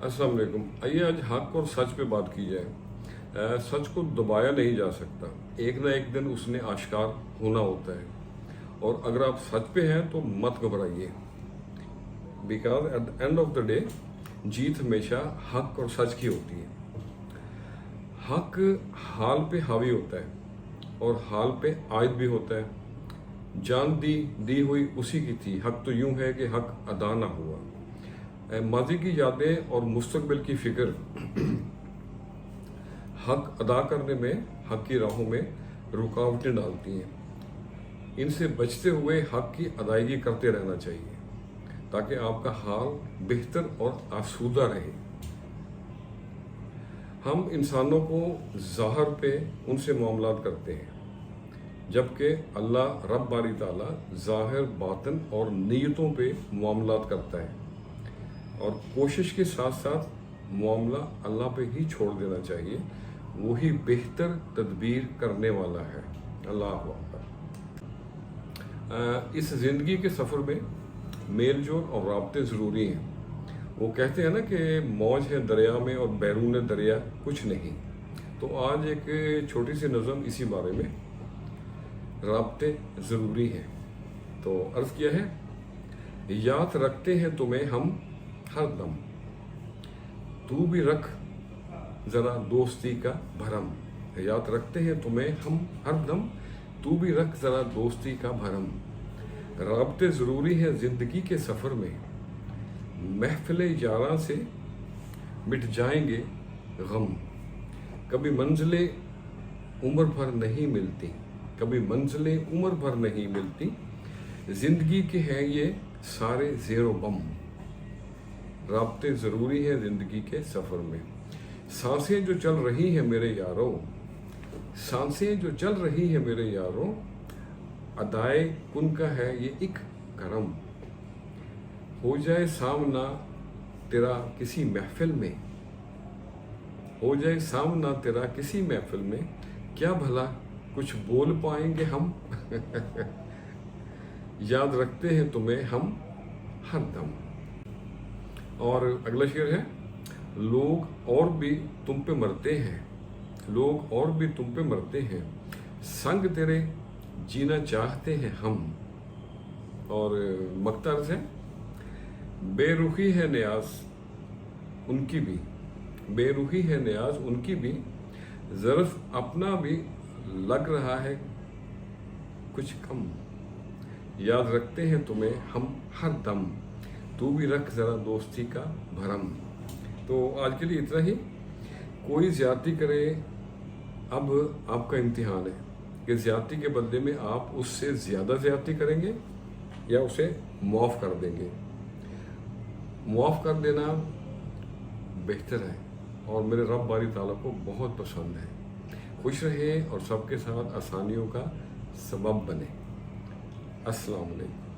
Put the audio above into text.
अस्सलाम वालेकुम। आइए आज हक और सच पे बात की जाए। सच को दबाया नहीं जा सकता, एक ना एक दिन उसने आश्कार होना होता है। और अगर आप सच पे हैं तो मत घबराइए, because at the end of the day जीत हमेशा हक और सच की होती है। हक हाल पे हावी होता है और हाल पे आयद भी होता है। जान दी हुई उसी की थी, हक तो यूं है कि हक अदा ना हुआ। माजी की यादें और मुस्तकबिल की फिक्र हक अदा करने में, हक की राहों में रुकावटें डालती हैं। इनसे बचते हुए हक की अदायगी करते रहना चाहिए ताकि आपका हाल बेहतर और आसूदा रहे। हम इंसानों को ज़ाहिर पे उनसे मामलात करते हैं, जबकि अल्लाह रब बारी ताला ज़ाहिर, बातन और नीयतों पे मामलात करता है। और कोशिश के साथ साथ मामला अल्लाह पे ही छोड़ देना चाहिए, वही बेहतर तदबीर करने वाला है। अल्लाह अकबर। इस ज़िंदगी के सफ़र में मेल जोल और राब्ते ज़रूरी हैं। वो कहते हैं ना कि मौज है दरिया में और बैरून दरिया कुछ नहीं। तो आज एक छोटी सी नज़म इसी बारे में, राब्ते ज़रूरी हैं। तो अर्ज़ किया है, याद रखते हैं तुम्हें हम हर दम, तू भी रख ज़रा दोस्ती का भरम। याद रखते हैं तुम्हें हम हर दम, तू भी रख ज़रा दोस्ती का भरम। राब्ते ज़रूरी है ज़िंदगी के सफ़र में, महफ़िल यारां से मिट जाएंगे गम। कभी मंजिलें उम्र भर नहीं मिलती, कभी मंजिलें उम्र भर नहीं मिलती। ज़िंदगी के हैं ये सारे ज़ेरो बम। राब्ते ज़रूरी है ज़िंदगी के सफ़र में। सांसें जो चल रही हैं मेरे यारों, सांसें जो चल रही हैं मेरे यारों, अदाए कुन का है ये एक करम। हो जाए सामना तेरा किसी महफिल में, हो जाए सामना तेरा किसी महफिल में, क्या भला कुछ बोल पाएंगे हम। याद रखते हैं तुम्हें हम हर दम। और अगला शेर है, लोग और भी तुम पे मरते हैं, लोग और भी तुम पे मरते हैं, संग तेरे जीना चाहते हैं हम। और मक्ता से, बेरुखी है न्याज उनकी भी, बेरुखी है न्याज उनकी भी, ज़र्फ अपना भी लग रहा है कुछ कम। याद रखते हैं तुम्हें हम हर दम, तू भी रख ज़रा दोस्ती का भरम। तो आज के लिए इतना ही। कोई ज़्यादती करे, अब आपका इम्तिहान है कि ज़्यादती के बदले में आप उससे ज़्यादा ज़्यादती करेंगे या उसे माफ़ कर देंगे। माफ़ कर देना बेहतर है और मेरे रब बारी ताला को बहुत पसंद है। खुश रहे और सबके साथ आसानियों का सबब बने। अस्सलाम वालेकुम।